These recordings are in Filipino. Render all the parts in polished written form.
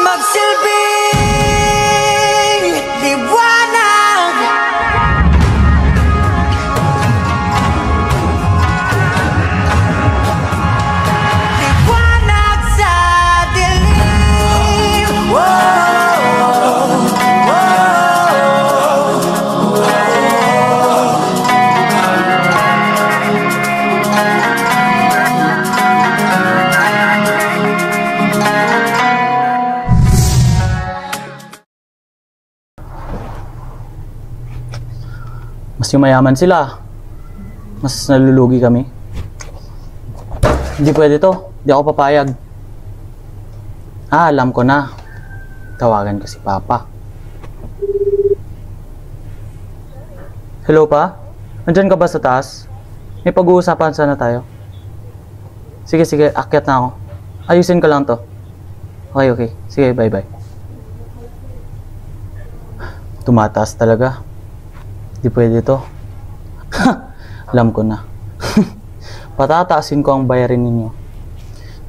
magsilbing liwanag. Liwanag sa dilim. Mas yumayaman sila, mas nalulugi kami. Hindi pwede to, hindi ako papayag. Alam ko na. Tawagan ko si Papa. Hello pa? Nandyan ka ba sa taas? May pag-uusapan sana tayo. Sige, akyat na ako. Ayusin ko lang to. Okay. Sige, bye. Tumataas talaga. Di pwede to. Alam ko na. Patataasin ko ang bayarin ninyo.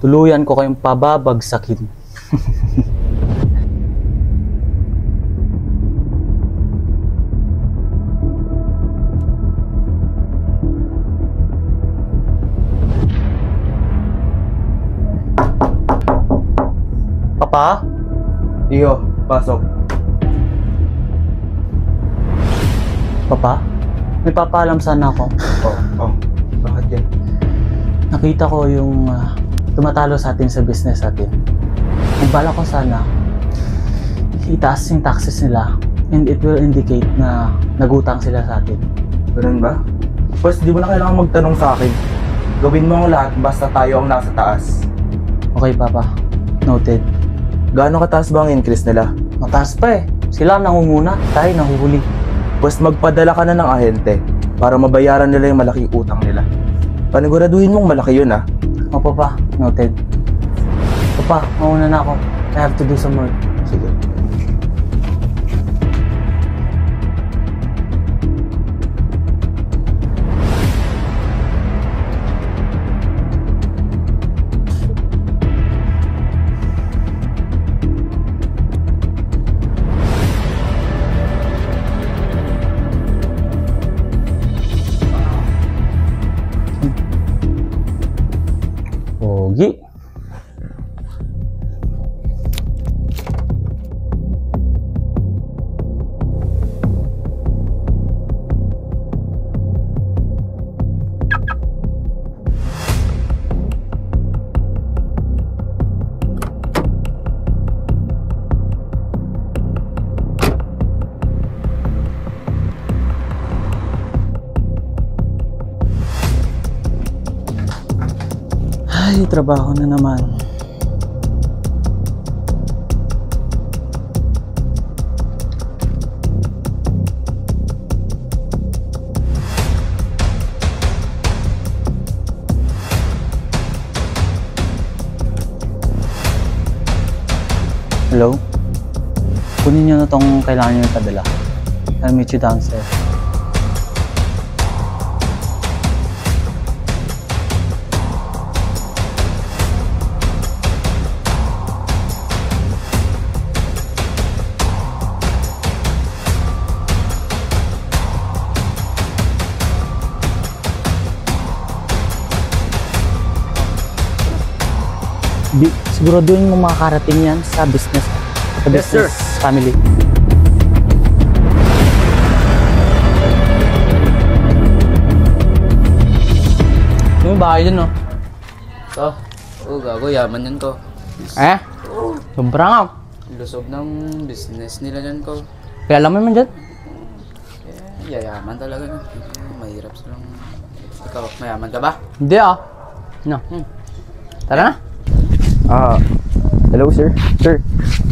Tuluyan ko kayong pababagsakin. Papa? Iho, pasok. Papa? May papaalam sana ako. Oh. Bakit yan? Nakita ko yung tumatalo sa atin sa business natin. Nagbala ko sana itaas yung taxes nila and it will indicate na nagutang sila sa atin. Ganun ba? Pues, di mo na kailangan magtanong sa akin. Gawin mo ang lahat basta tayo ang nasa taas. Okay, Papa. Noted. Gaano kataas ba ang increase nila? Mataas pa eh. Sila ang nangunguna, tayo nahuhuli. Pues magpadala ka na ng ahente para mabayaran nila yung malaking utang nila. Paniguraduhin mong malaki yun, ah. O, Papa. Noted. Papa, mauna na ako. I have to do some work. Sige. Pogi. Ay, trabaho na naman. Hello? Kunin niyo na tong kailangan niyo ipadala. I'll meet you downstairs. Siguraduhin mo makakarating yan sa business. Sa business family. Yung bahay dun, no? Ito. Oo, gago. Yaman yan ko. Sobra nga. Lusob ng business nila dyan ko. Kaya alam mo naman dyan? Yayaman talaga na. Mahirap silang... Ikaw, mayaman ka ba? Hindi No. Tara na. Hello, sir. Sir,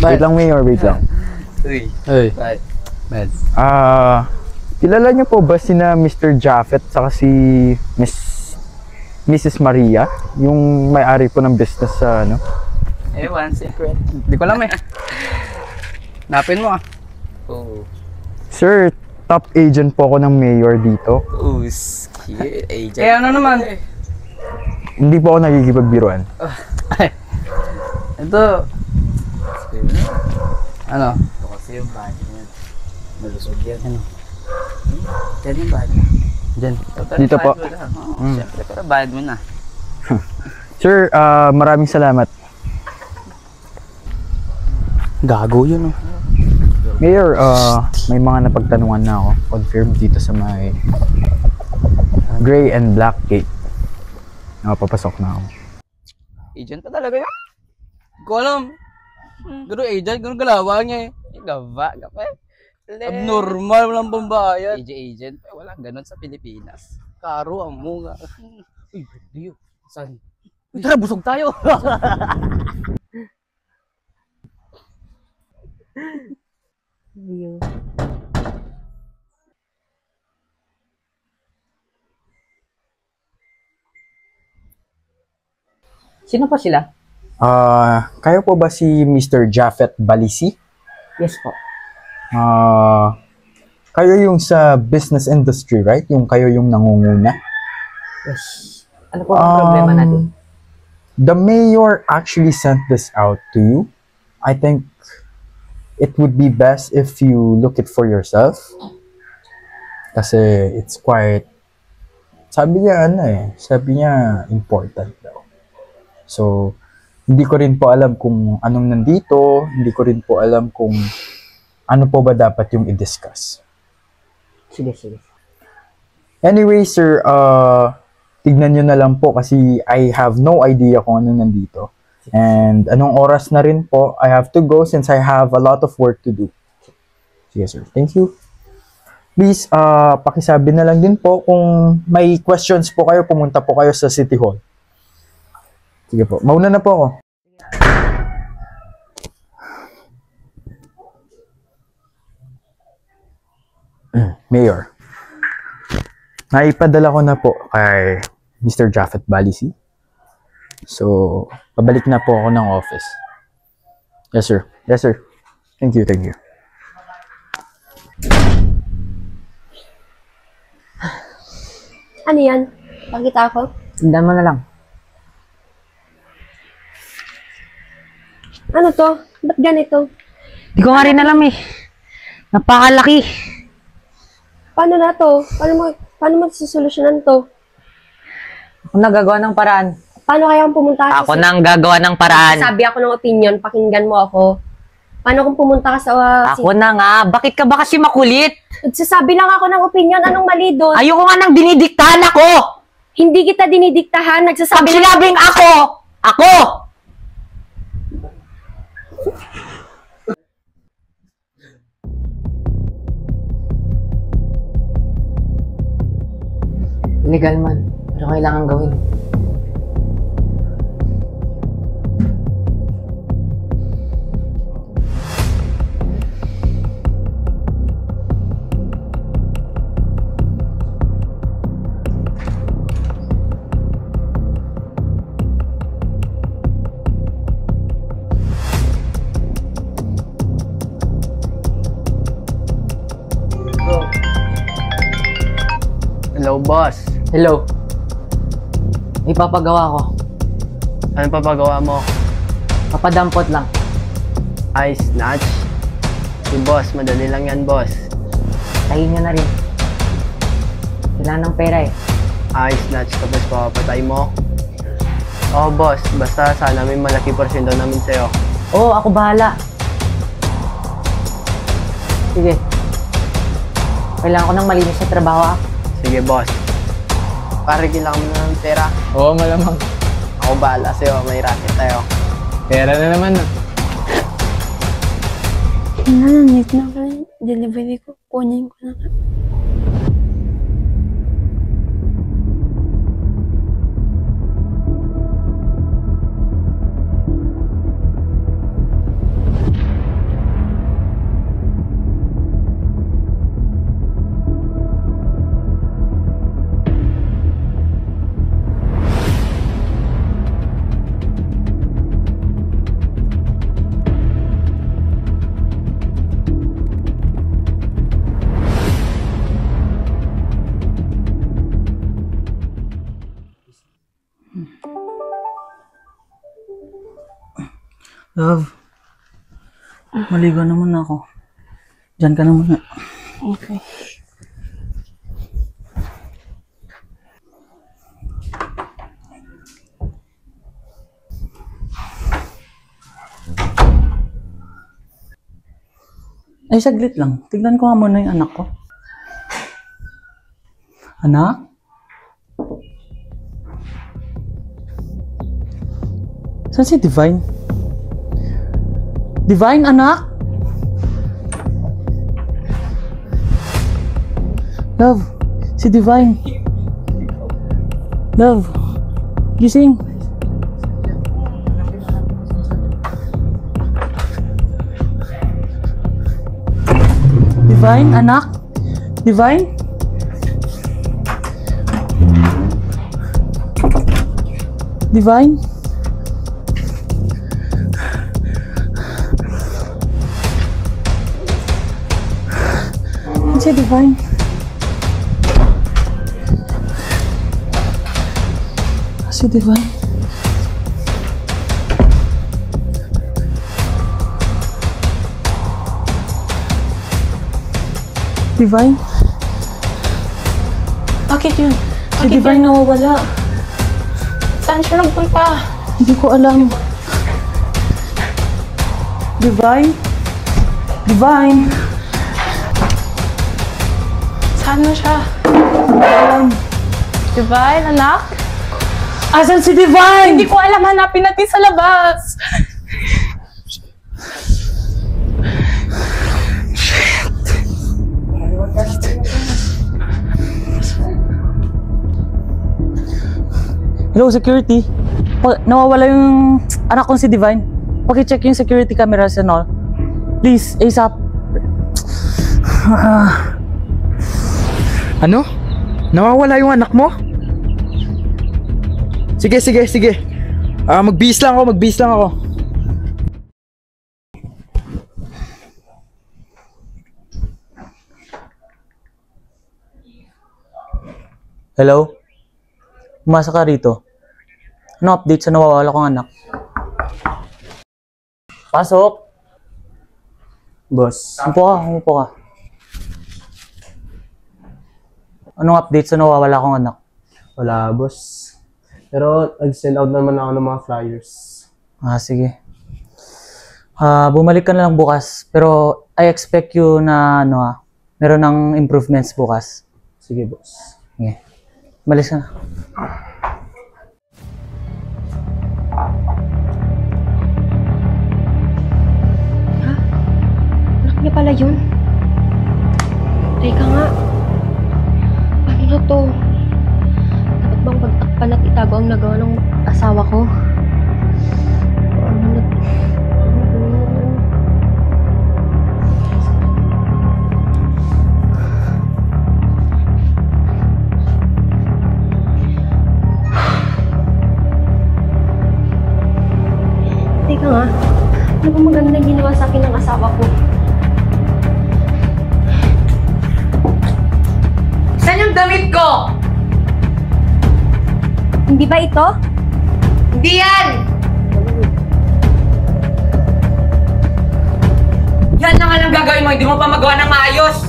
wait lang, Mayor. Wait lang. Uy. Bye. Bye. Kilala niyo po ba sina Mr. Japheth saka si Mrs. Maria? Yung may-ari po ng business sa ano? One secret. Hindi ko alam eh. Napin mo Oo. Sir, top agent po ako ng mayor dito. Oh, shit. Agent. ano naman? Hindi po ako nagkikipagbiruan. Ito, Ano? Ito kasi yung bahay niya. Malusog yan. Ano? Yan yung bahay niya. Diyan. Dito po. Siyempre, pero bayad mo na. Sir, maraming salamat. Gago yun, oh. Mayor, may mga napagtanungan na ako. Confirm dito sa may gray and black gate. Papasok na ako. Agent pa talaga yun? Hindi ko alam. Gano agent, gano galawa niya eh. Gava, abnormal, walang pambayad. Agent, walang ganon sa Pilipinas. Karo ang munga. Uy, birthday yun. Saan? Uy, tara, busog tayo. Sino po sila? Kayo po ba si Mr. Jafet Balisi? Yes po. Kayo yung sa business industry, right? Yung kayo yung nangunguna? Yes. Ano po ang problema natin? The mayor actually sent this out to you. I think it would be best if you look it for yourself. Kasi it's quite, sabi niya important daw. So, hindi ko rin po alam kung anong nandito, hindi ko rin po alam kung ano po ba dapat yung i-discuss. Sige. Anyway, sir, tignan nyo na lang po kasi I have no idea kung ano nandito. And anong oras na rin po, I have to go since I have a lot of work to do. Sige, sir. Thank you. Please, pakisabi na lang din po kung may questions po kayo, pumunta po kayo sa City Hall. Sige po. Mauna na po ako. Mayor, naipadala ko na po kay Mr. Jafet Balisi. So, pabalik na po ako ng office. Yes, sir. Yes, sir. Thank you. Ano yan? Pakita ako? Tignan mo na lang. Ano to? Ba't ganito? Di ko nga rin alam eh. Napakalaki. Paano na to? Paano mo susolusyonan to? Ako nagagawa ng paraan. Paano kaya kung pumunta ka Ako nang gagawa ng paraan. Sabi ako ng opinion, pakinggan mo ako. Paano kung pumunta ka sa... Ako na nga. Bakit ka ba kasi makulit? Nagsasabi lang ako ng opinion, anong mali doon? Ayoko nga nang dinidiktahan ako. Hindi kita dinidiktahan, Pag nagsasabi lang... sinabing ako! Ako! Illegal man. Pero kailangan gawin. Hello, boss. Hello. May papagawa ko. Anong papagawa mo? Papadampot lang. Ice snatch? Si boss, madali lang yan, boss. Tayin nyo na rin. Kailangan ng pera eh. Ice snatch tapos papatay mo? Oo, boss. Basta sana may malaki porsyento namin sa'yo. Oo, ako bahala. Sige. Kailangan ko ng malinis sa trabaho ah. Sige, boss. Pare, kailangan mo na ng pera. Oo, malamang. Ako bahala sa'yo. May racket tayo. Pera na naman. Late na ka rin. Delivery ko. Kunin ko na. Love, Maligo naman ako. Diyan ka na muna. Okay. Ay, saglit lang. Tignan ko nga muna yung anak ko. Anak? Saan si Divine? Divine, anak? Love, si Divine. Love, gising. Divine, anak? Divine? Divine? Si Divine? Si Divine? Divine? Bakit yun? Si Divine nawawala. Saan siya nagpunta? Hindi ko alam. Divine? Divine? Saan na siya? Hindi ko alam. Divine, anak? Asan si Divine? Hindi ko alam, hanapin natin sa labas. Hello, security. Nawawala yung anak kong si Divine. Paki-check yung security cameras and all. Please, ASAP. Ano? Nawawala yung anak mo? Sige. Magbihis lang ako. Hello? Umasa ka rito. Ano update sa nawawala kong anak? Pasok! Boss, Umupo ka. Anong update sa nawawala kong anak? wala boss. Pero nag-send out naman ako ng mga flyers. Sige. Bumalik ka na lang bukas. Pero I expect you na meron ng improvements bukas. Sige boss. Sige. Malis ka na. Anak niya pala yun. Teka nga. Paano na to? Dapat bang pagtakpan at itago ang nagawa ng asawa ko? Paano na to? Teka nga. Ano ba magandang ginawa sa akin ng asawa ko? Saan yung damit ko? Hindi ba ito? Hindi yan! Yan na nga lang gagawin mo, hindi mo pa magawa ng maayos!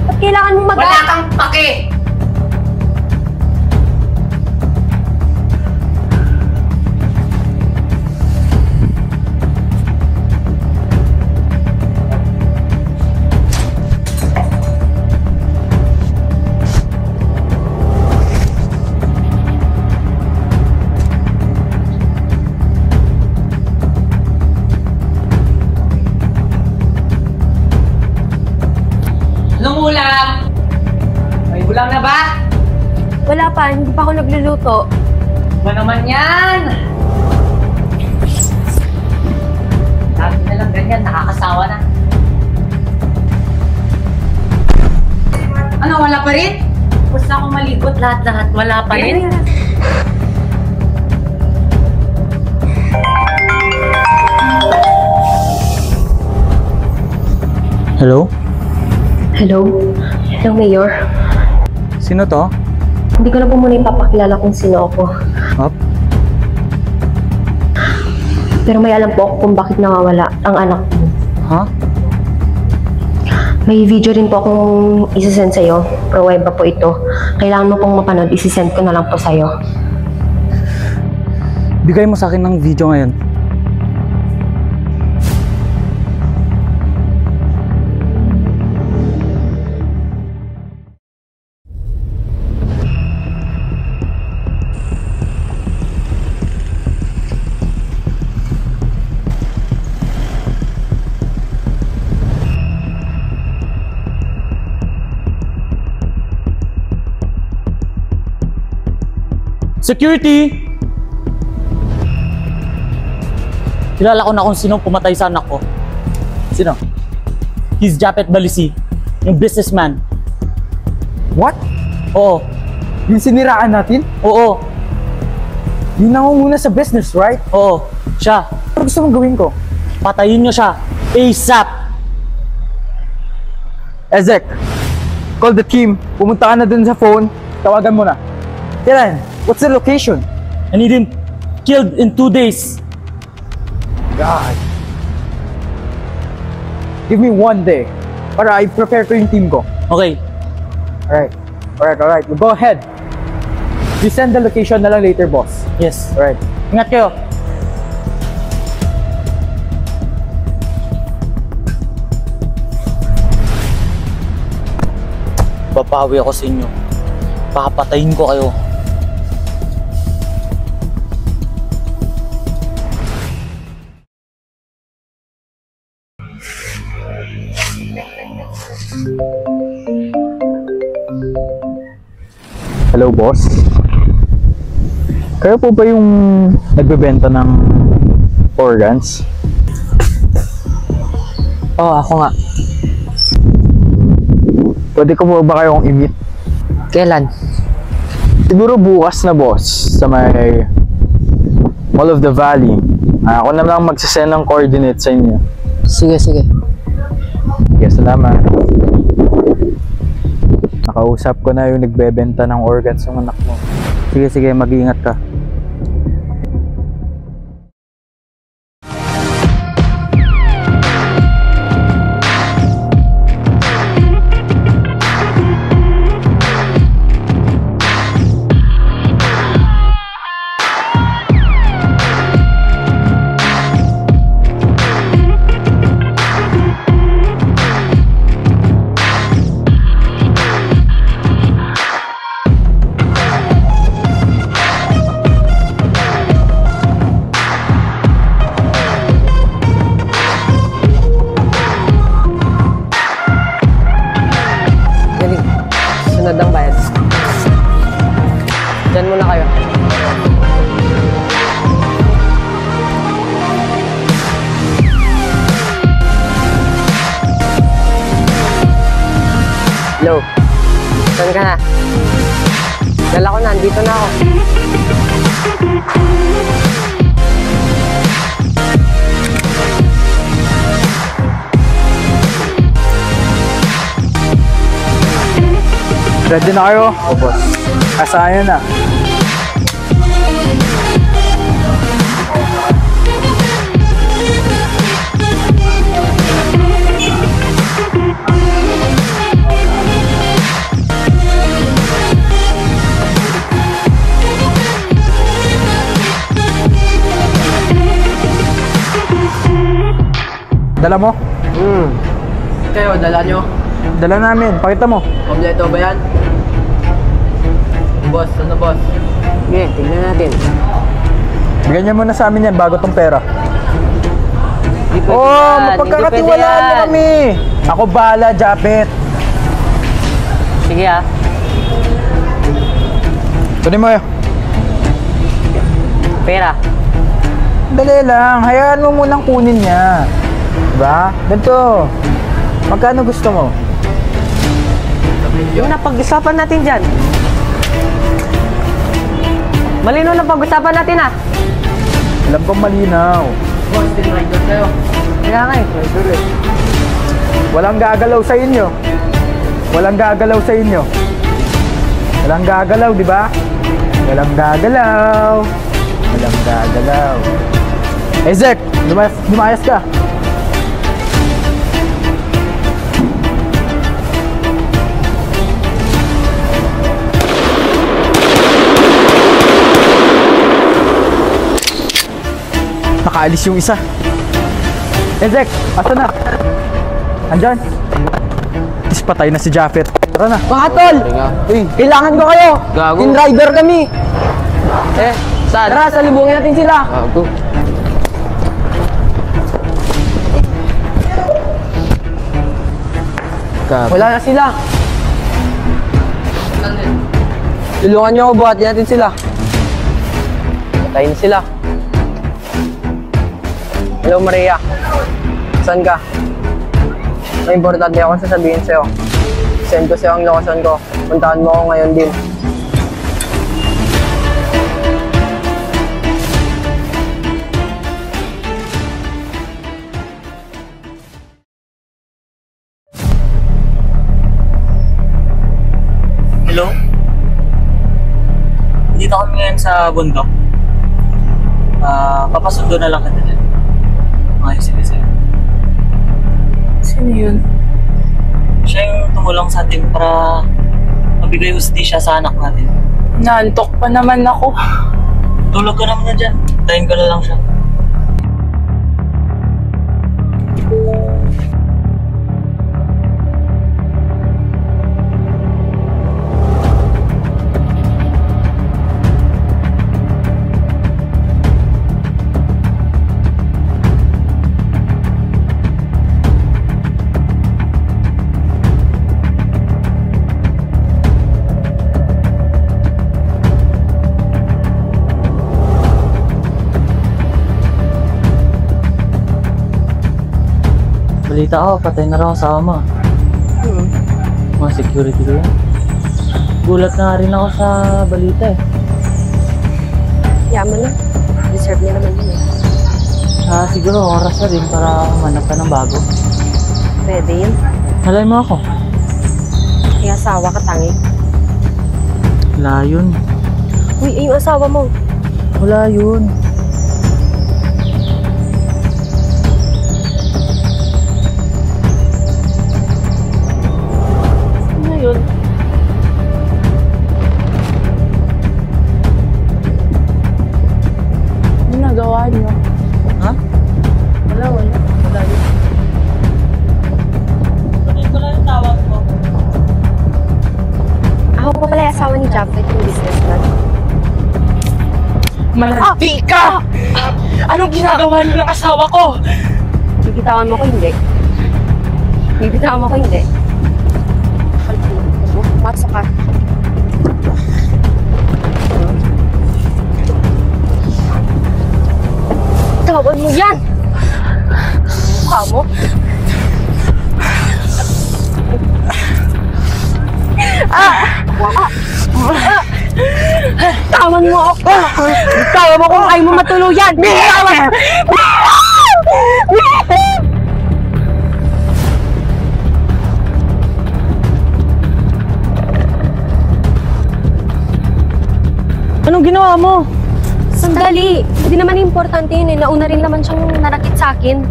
Ba't kailangan mong Wala kang pake! Anong ulam? May ulam na ba? Wala pa, hindi pa ako nagluluto. Ba naman yan? Lagi na lang ganyan, nakakasawa na. Ano, wala pa rin? Basta ako maligot lahat-lahat, wala pa rin? Hello? Hello? Hello, Mayor. Sino to? Hindi ko na po muna ipapakilala kung sino ako. Hop? Pero may alam po ako kung bakit nawawala ang anak ko. Ha? May video rin po akong isisend sa'yo. Pruweba po ito. Kailangan mo pong mapanood, isisend ko na lang po sa'yo. Bigay mo sa akin ng video ngayon. Security! Kilala ko na kung sino pumatay sa anak ko. Sino? He's Japet Balisi, yung businessman. What? Oo, Yung siniraan natin? oo, Yung nangunguna sa business, right? oo, siya. Ano gusto mong gawin ko? Patayin nyo siya. ASAP! Ezek, call the team. Pumunta ka na dun sa phone. Tawagan mo na. Kailan? What's the location? I need him killed in 2 days. God. Give me 1 day para i-prepare ko yung team ko. Okay, Alright. You go ahead. You send the location na lang later, boss. yes. Alright. Ingat kayo. Babawi ako sa inyo. Papatayin ko kayo. Hello, boss. Kayo po ba yung nagbebenta ng organs? Oo, ako nga. Pwede ko po ba kayong i-meet? Kailan? Siguro bukas na, boss, sa may Mall of the Valley. Ako na lang magsasend ng coordinates sa inyo. Sige. Sige, salamat. Nakausap ko na yung nagbebenta ng organs ng anak mo. Sige, mag-iingat ka. Sunod ang bayad. Diyan muna kayo. Hello. Saan ka na? Dala ko na, andito na ako. Ready na kayo? O, boss. Kasayan na. Dala mo? Kayo, dala nyo. Dala namin. Pakita mo. Kompleto ba yan? Boss, ano boss? Sige, tignan natin. Bigyan niya muna sa amin yan bago tong pera. Hindi pwede Oh, yan, mapagkakatiwalaan hindi mo pwede kami. Ako bahala, Japet. yan. Sige ah. Kunin mo yun. Pera. Dali lang. Hayaan mo munang kunin niya. Diba? Ganito. Magkano gusto mo? Yung napag-usapan natin dyan. Malino na pag-usapan natin ah. Alam kong malinaw. Boss, tinrider kayo. Kaya nga eh. Walang gagalaw sa inyo. Walang gagalaw sa inyo. Walang gagalaw, di ba? Walang gagalaw. Walang gagalaw. Ezek, lumayas ka. Nakaalis yung isa. Ezek, asa na? Andyan. Is patay na si Japhet. Tara na. Mga tol! Kailangan ko kayo! Gago. Team rider kami! Saan? Tara, salubungin natin sila! Gago. Wala na sila! Tulungan niyo ako, buhatin natin sila. Patayin sila. Hello, Maria. Saan ka? May importante akong sasabihin sa'yo. Send ko sa'yo ang location ko. Puntahan mo ako ngayon din. Hello? Dito kami ngayon sa bundok. Papasundo na lang kita dyan. Sige sa'yo. Sino yun? Siya yung tumulong sa atin para mabigay hustisya sa anak natin. Naantok pa naman ako. Tulog ka naman na dyan. Tayin ko na lang siya. Balita ako, patay na raw ang sama. Mga security ko yan. Gulat na rin ako sa balita eh. Yaman na. Deserve niya naman yun eh. Siguro oras na rin para manap ka ng bago. Pwede yun. Malay mo ako. May asawa ka, tangi. Wala yun. Uy, yung asawa mo. Wala yun. Nagawa niyo? Ha? Wala yun. Sabihin ko lang yung tawag mo. Ako pa pala yung asawa ni Japhet, yung businessman. Malandi ka! Anong ginagawa niyo ng asawa ko? Bibitawan mo ko, hindi. Bibitawan mo ko, hindi. Masok ka. Tawan mo yan! Mukha mo? Tawan mo ako! Tawan mo kung ayaw mo matuluyan! Tawan! Anong ginawa mo? Sandali! Hindi naman importante yun eh. Nauna rin naman siyang narakit sa akin.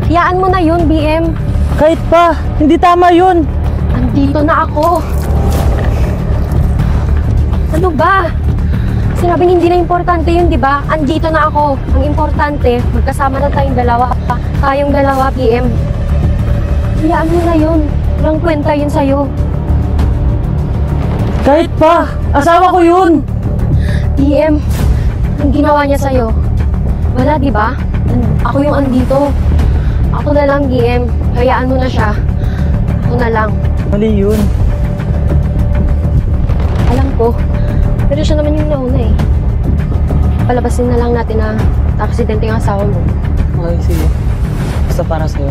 Hayaan mo na yun, BM. Kahit pa, hindi tama yun. Andito na ako. Ano ba? Sinabing hindi na importante yun, di ba? Andito na ako. Ang importante, magkasama na tayong dalawa. Tayong dalawa, BM. Hayaan mo na yun. Walang kwenta yun sa'yo. Kahit pa, asawa ko yun. BM, ang ginawa niya sa'yo. Wala, di ba? Ako yung andito. Ako na lang, BM. Hayaan mo na siya. Ako na lang. Mali yun. Alam ko. Pero siya naman yung nauna eh. Palabasin na lang natin na aksidente yung asawa mo. Okay, sige. Basta para sa'yo.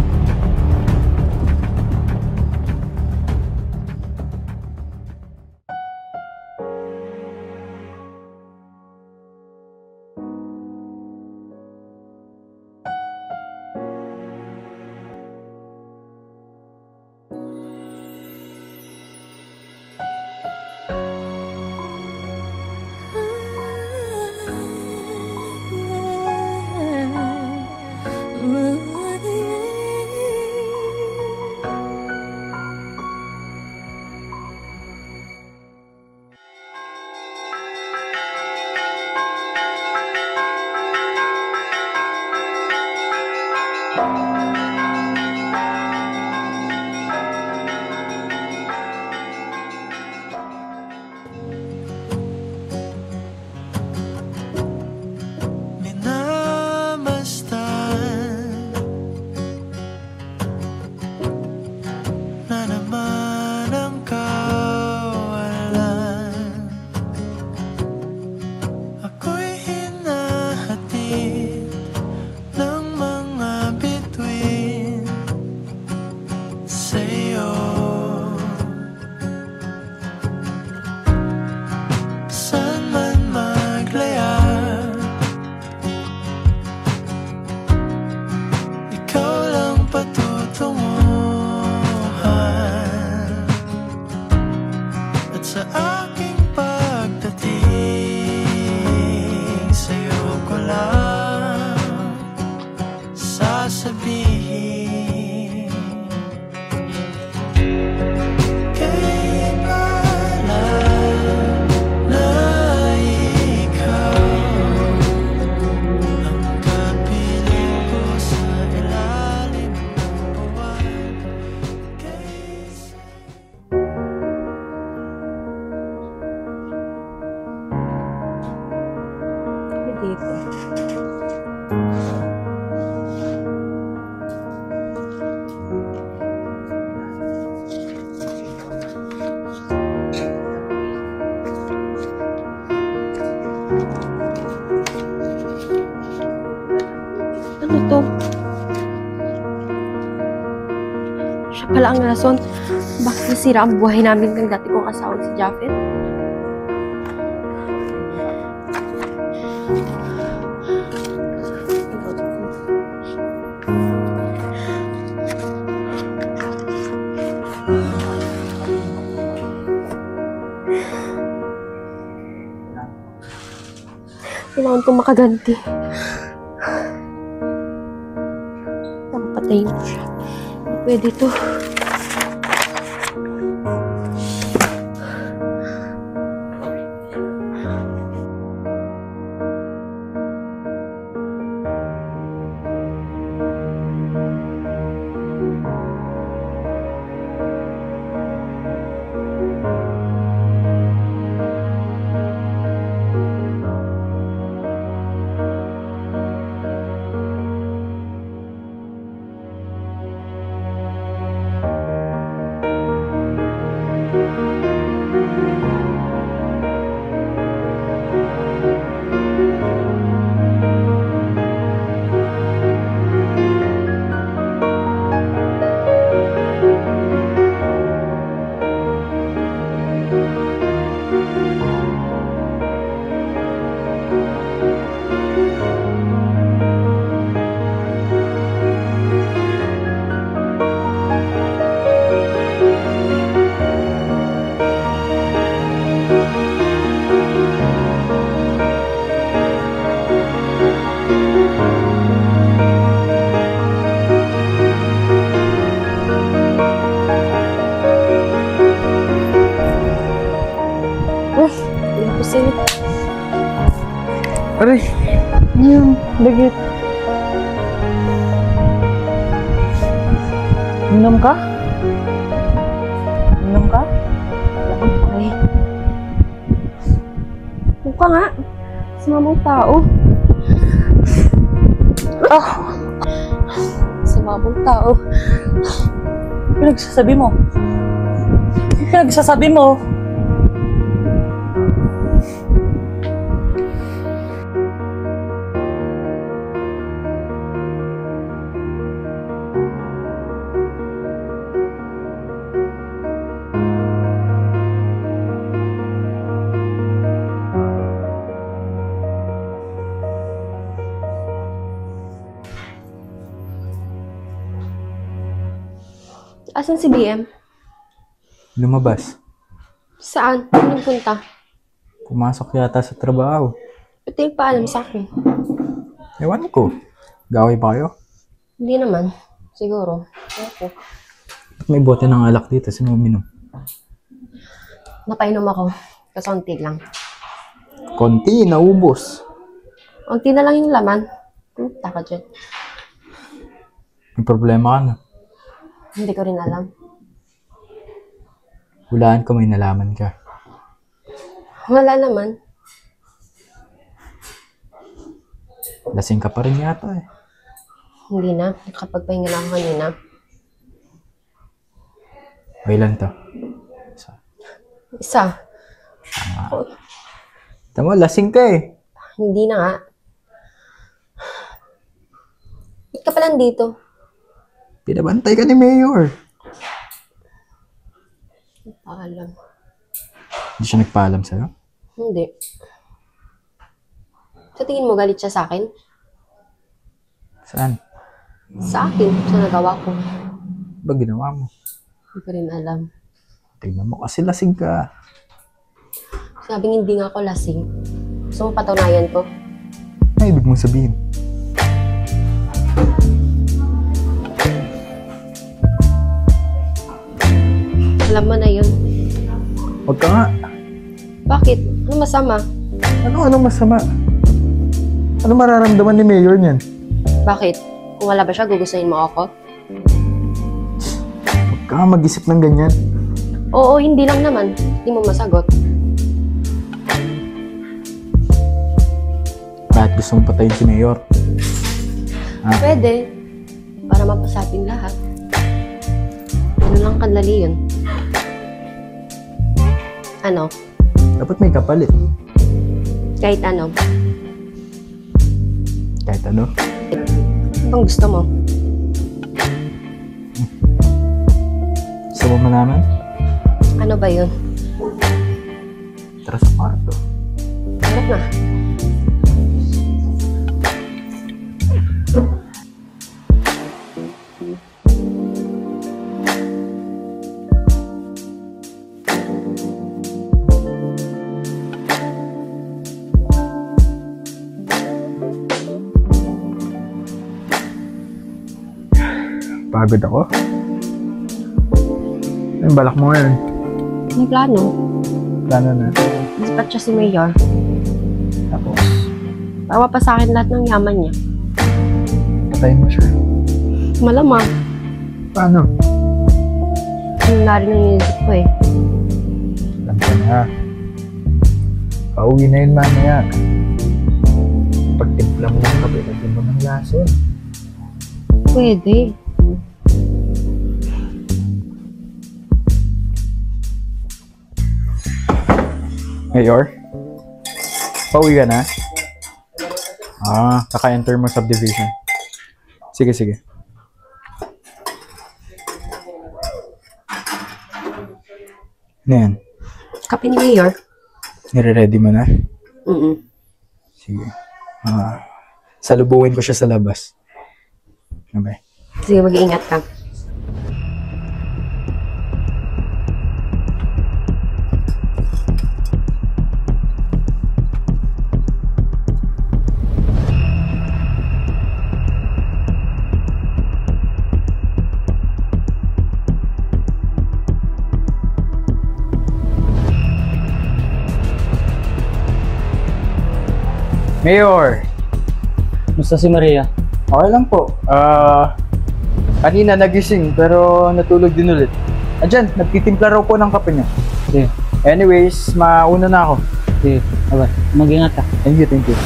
dito. Ano to? Siya pala ang rason bakit nasira ang buhay namin ng dati kong asawang si Japhet. Kailangan kong makaganti. Patayin ko siya. Hindi pwede to. Aray! Yung dagit. Inom ka? Inom ka? Ay. Mukha nga. Sumamang tao. Sumamang tao. Pinagsasabi mo. Pinagsasabi mo. Asan si BM? Lumabas. Saan? Anong punta? Pumasok yata sa trabaho. Ba't di paalam sa akin? Ewan ko. Gaway ba kayo? Hindi naman. Siguro. Ako. May bote ng alak dito. Sino uminom? Napainom ako. Kasonti lang. Konti, naubos. Unti na lang yung laman. Taka dyan. May problema ka na. Hindi ko rin alam. Hulaan ko may nalaman ka. Wala naman. Lasing ka pa rin yata eh. Hindi na. Nakapagpahinga na ako kanina. Kailan to? Isa. Tama, lasing ka eh. Hindi na nga. Ba't ka pala dito? Pinabantay ka ni Mayor. Paalam. Hindi siya nagpaalam sa'yo? Hindi. Sa tingin mo galit siya sa akin? Saan? Sa akin. Sa nagawa ko. Ba ginawa mo? Hindi ko rin alam. Tingnan mo kasi lasing ka. Sabing hindi nga ako lasing. Gusto mo patunayan ko? Ano ibig mong sabihin? Alam mo na yun. Huwag ka nga. Bakit? Ano masama? Anong masama? Ano mararamdaman ni Mayor niyan? Bakit? Kung wala ba siya, gugustuhin mo ako? Huwag ka nga mag-isip ng ganyan. Oo, hindi lang naman. Hindi mo masagot. kahit gusto mong patayin si Mayor. Pwede. Para mapasa ating lahat. Ano lang kadali yun. Ano? Dapat may kapalit. Kahit ano. Kahit ano. Ano bang gusto mo? Gusto mo malaman? Ano ba yun? Tara sa kwarto. Harap na. Pagod ako. Anong balak mo ngayon? May plano. Plano na. Dispatch siya si Mayor. Tapos, Para mapasa akin lahat ng yaman niya. patayin mo siya. Malamang. Paano? Yung na rin ang inisip ko eh. Alam ko na. Pauwi na yun mamaya. Pagtimpla mo ng kape, lagyan mo ng lason. Pwede. Mayor? Pauwi ka na? Kaka-enter mo subdivision. Sige, sige. Ano yan? Kape ni Mayor. Nire-ready mo na? Sige. Salubungin ko siya sa labas. Okay. Sige, mag-iingat ka. Mayor! Musta si Maria? Okay lang po. Kanina nagising pero natulog din ulit. Andyan, nagtitimpla raw po ng kape niya. Sige. Anyways, mauna na ako. Sige. Bye-bye. Mag-ingat ka. Thank you, thank you.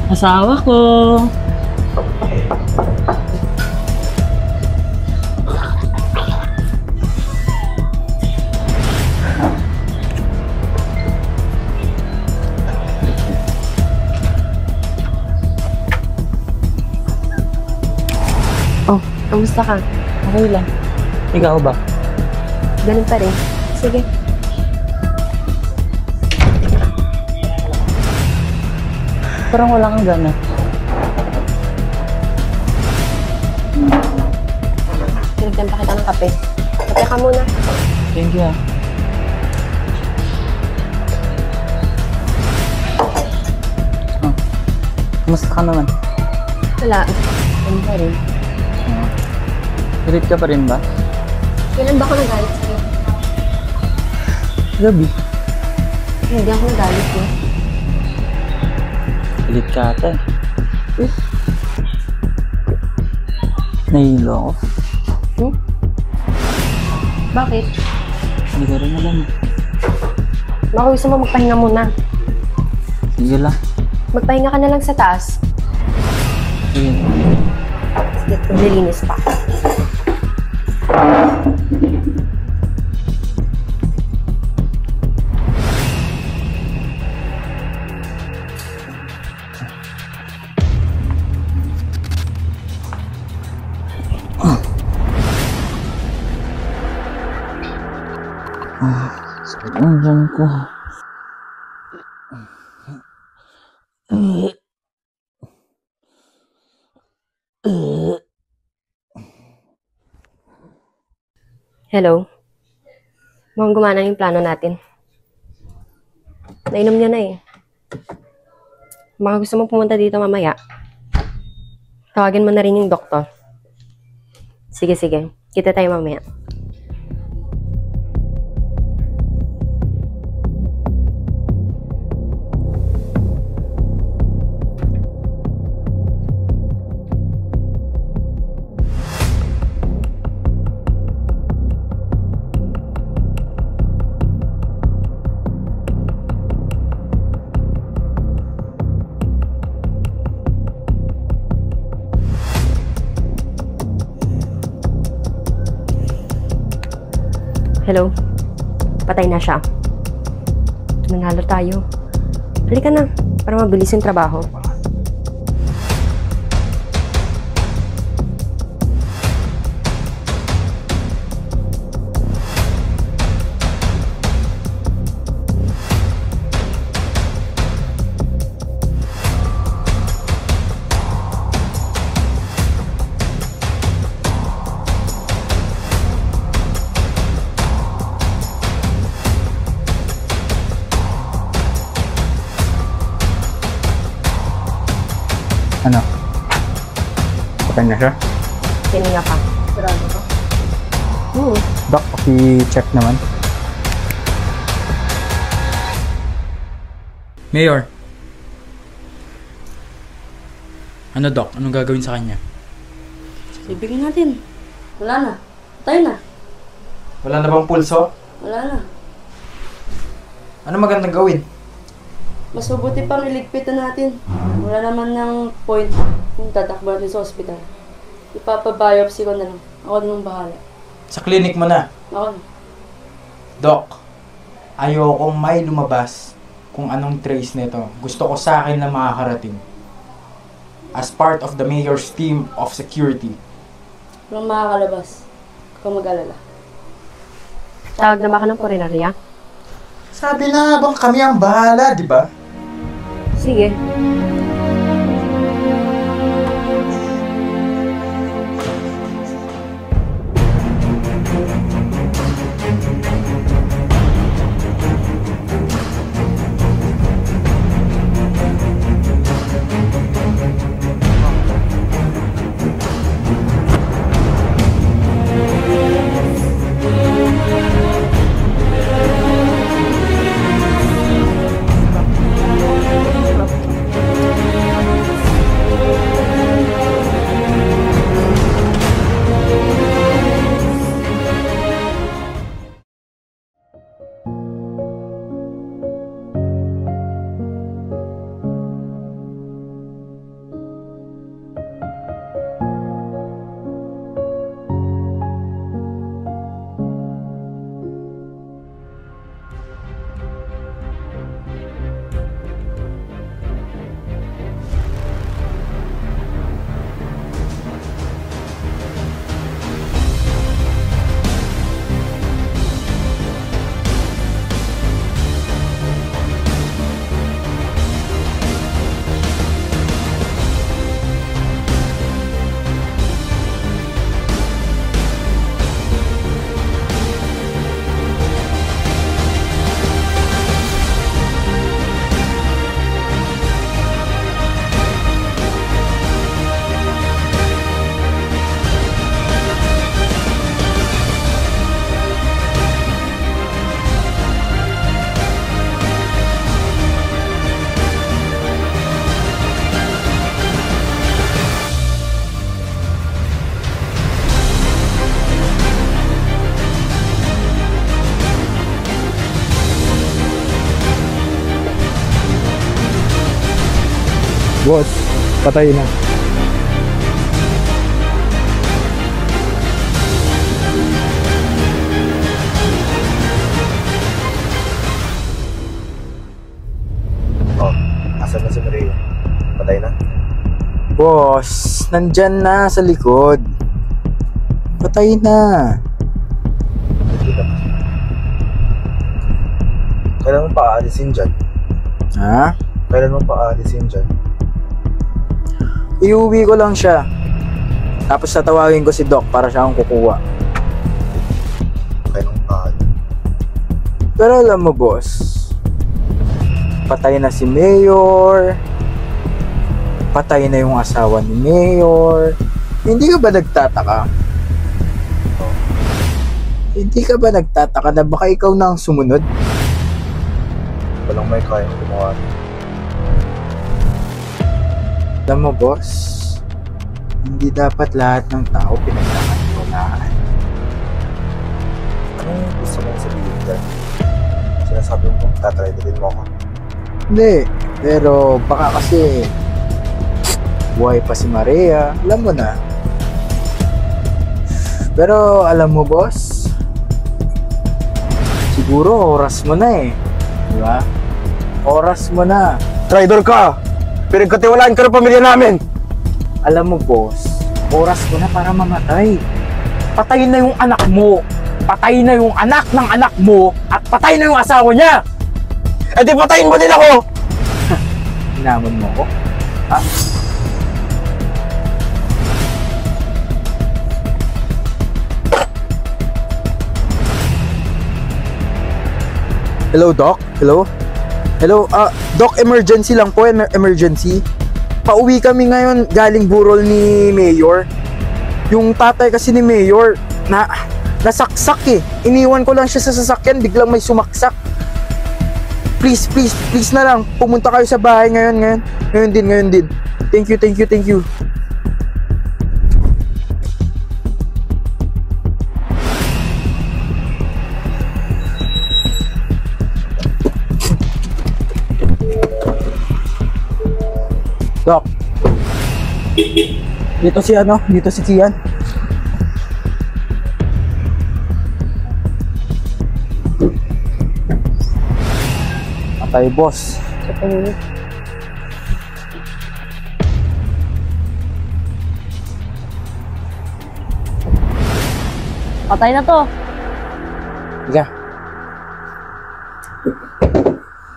Asawa ko. Oh, kamusta ka? Okay lang. Ikaw ba? Ganun pa rin. Sige. Parang wala kang gana. Pinagtempa kita ng kape. Kape ka muna. Thank you. Kumusta ka naman? Wala. Ganun pa rin. Galit ka pa rin ba? Kailan ba ako nagalit sa'yo? Gabi. Hindi ako nagalit eh. Galit ka ata eh. Nahihilo ako. Bakit? Hindi ko rin alam. Baka gusto mo magpahinga muna. Sige lang. Magpahinga ka na lang sa taas. Sige. Sige, maglilinis pa. Sakit ang dyan ko. Hello? Mukhang gumana yung plano natin. Nainom niya na eh. Baka gusto mo pumunta dito mamaya. Tawagin mo na rin yung doktor. Sige, sige. Kita tayo mamaya. Hello? Patay na siya. Nanalo tayo. Halika na, para mabilis yung trabaho. Ano? Patay na siya? Hininga pa. Sarado ka? Doc, paki-check naman. Mayor. Ano, Doc? Anong gagawin sa kanya? Ibigin natin. Wala na. Patay na. Wala na bang pulso? Wala na. Ano magandang gawin? Mas mabuti pang iligpitan natin. Wala naman ng point kung tatakbo natin sa ospital. Ipapabiopsy ko na lang. Ako na nang bahala. Sa clinic mo na. Ako na. Doc, ayokong may lumabas kung anong trace nito. Gusto ko sa akin na makakarating. As part of the mayor's team of security. Walang makakalabas. Huwag kang mag-alala. Tawag na ba ka ng punerarya? Sabi na bang kami ang bahala, di ba? Sige. Boss, patay na. Oh, asan na si Maria? Patay na? Boss, nandyan na sa likod. Patay na. Kailan mo pa aalisin dyan? Ha? Kailan mo pa aalisin dyan? Iuwi ko lang siya. Tapos tatawagin ko si Doc para siya akong kukuha. Kailan mo pa Pero alam mo, boss, patay na si Mayor. Patay na yung asawa ni Mayor. Hindi ka ba nagtataka? Hindi ka ba nagtataka na baka ikaw na ang sumunod? Walang may kayang gumawa. Alam mo, boss, hindi dapat lahat ng tao pinagkakatiwalaan. Anong gusto mong sabihin dyan? Sinasabi mo, tatry din mo ako. Hindi, pero baka kasi buhay pa si Maria, alam mo na. Pero alam mo, boss, Siguro oras mo na eh. Di ba? Oras mo na. Traitor ka! Pinagkatiwalaan ka ng pamilya namin! Alam mo, boss, oras mo na para mamatay. Patay na yung anak mo. Patay na yung anak ng anak mo. At patay na yung asawa niya. Eh di patayin mo din ako! Hinamon mo ko? Ha? Hello, Doc? Hello? Hello? Doc, emergency lang po. Emergency. Pauwi kami ngayon galing burol ni Mayor. Yung tatay kasi ni Mayor, nasaksak eh. Iniwan ko lang siya sa sasakyan, biglang may sumaksak. Please na lang. Pumunta kayo sa bahay ngayon. Ngayon din. Thank you. Doc. Dito si Kian. Patay, boss. Patay na to. Higa.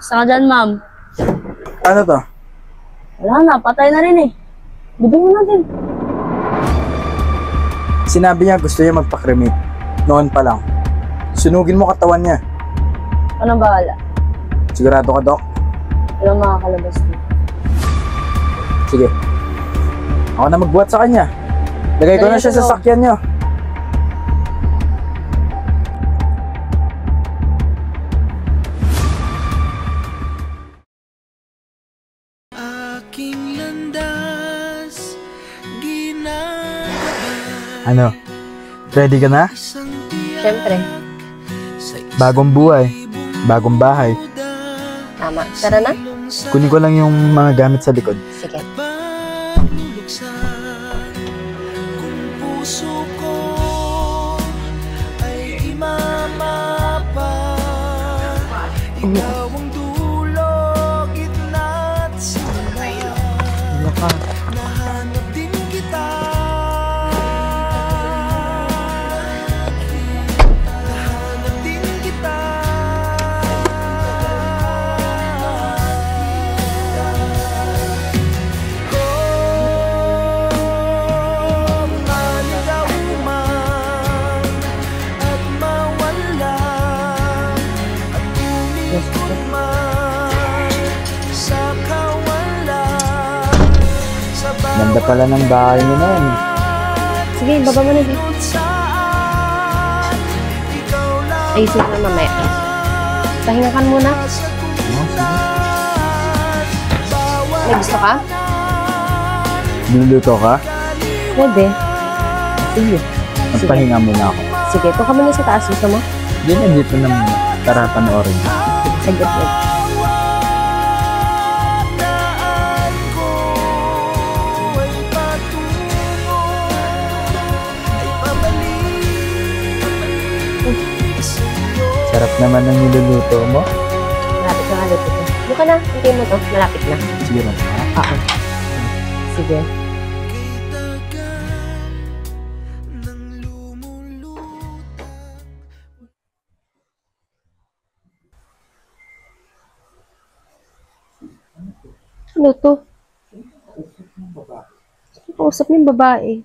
Saan ka dyan, ma'am? Ano to? Wala na, patay na rin eh. Bibigyan mo natin. Sinabi niya gusto niya magpa-cremate. Noon pa lang. Sunugin mo katawan niya. Anong bahala? Sigurado ka, Doc? Walang makakalabas dito. Sige. Ako na magbuhat sa kanya. Lagay ko na siya sa sakyan niyo. Ano? Ready ka na? Siyempre. Bagong buhay. Bagong bahay. Tama. Tara na? Kunin ko lang yung mga gamit sa likod. Sige. Ganda pala ng bahay niyo na yan. Sige, baba mo na dito. Ayusin ko na mamaya. Pahinga ka muna. May gusto ka? Luluto ka? Pwede. Sige. Magpahinga muna ako. Sige, ito ka muna sa taas. Gusto mo? Dito na muna. Tara, panoorin. Saglit mo. Sarap naman ng niluluto mo. Malapit na kalito to. Buka na. Hintay mo to. Malapit na. Sige lang. Oo. Sige. Ano to? Kausap niyo yung babae.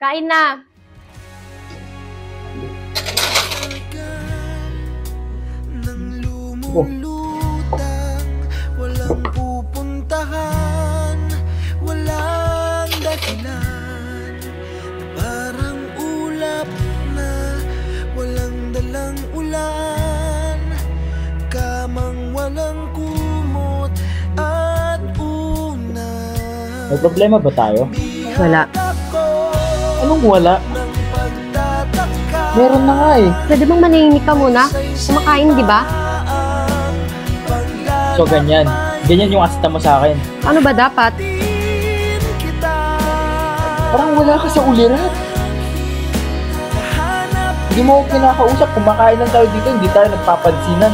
Kain na! Oh. Walang pupuntahan, walang dahilan. Parang ulap na walang dalang ulan. Kamang walang kumot at unan. May problema ba tayo? Wala. Anong wala? Meron na nga eh. Pwede bang manahimik ka muna? Kumakain, di ba? So ganyan. Ganyan yung asta mo sa akin. Ano ba dapat? Parang wala ka sa ulirat. Hindi mo ako kinakausap. Kumakain lang tayo dito, hindi tayo nagpapansinan.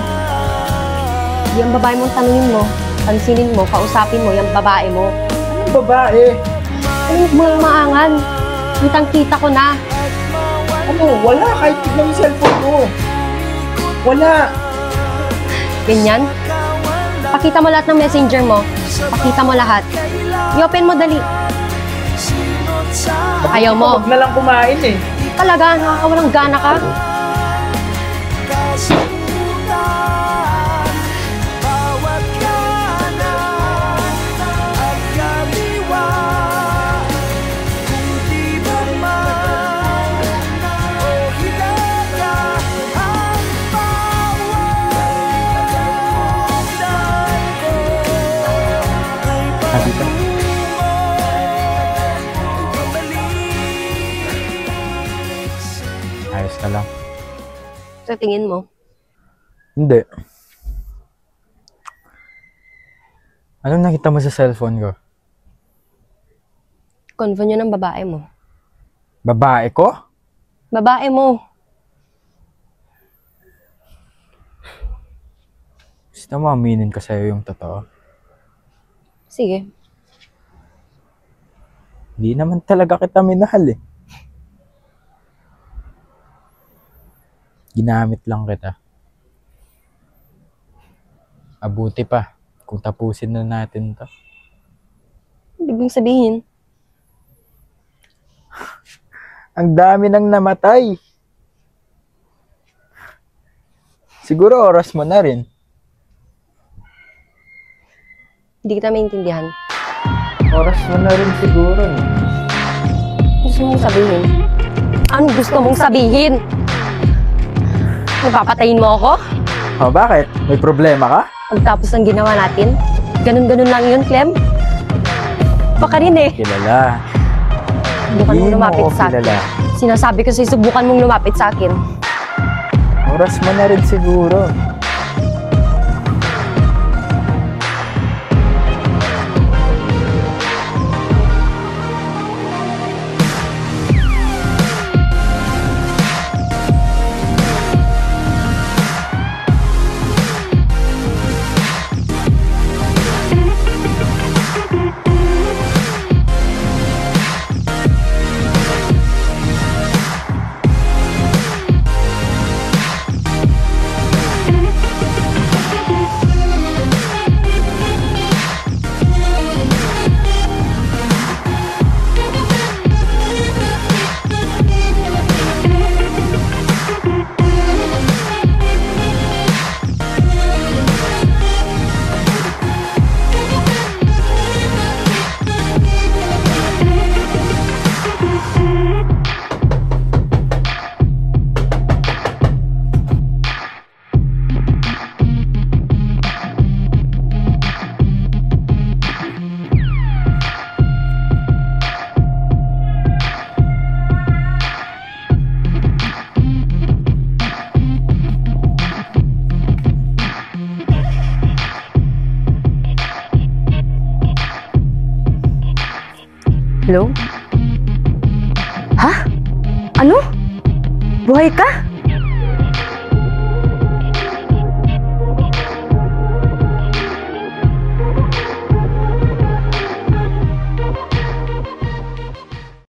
Yung babae mong tanungin mo, pansinin mo, kausapin mo, yung babae mo. Anong babae? Huwag mo lang maangan. Kitang-kita ko na. Ano? Wala. Kahit tignan mo yung cellphone ko. Wala. Ganyan? Pakita mo lahat ng messenger mo. Pakita mo lahat. I-open mo dali. Ayaw mo. Huwag na lang kumain eh. Talaga, nakakawalang gana ka. Dito. Ayos ka lang. Sa tingin mo, Hindi. Anong nakita mo sa cellphone ko? convo nyo ng babae mo. Babae ko? Babae mo. Gusto mo aminin ko sa'yo yung totoo? Sige. Hindi naman talaga kita minahal eh. Ginamit lang kita. Abuti pa kung tapusin na natin to. Ibig mong sabihin, Ang dami nang namatay. Siguro oras mo na rin. hindi kita maintindihan. Oras mo na rin siguro. Gusto mong sabihin? Anong gusto mong sabihin? Napapatayin mo ako? Oh, bakit? May problema ka? Pagtapos ng ginawa natin? Ganun-ganun lang yun, Clem? Baka rin eh. Kilala. Subukan mong Hindi mo lumapit ako sa akin. kilala. Sinasabi ko sa'yo, subukan mong lumapit sa akin. Oras mo na rin siguro. Hello? Ha? Ano? Buhay ka?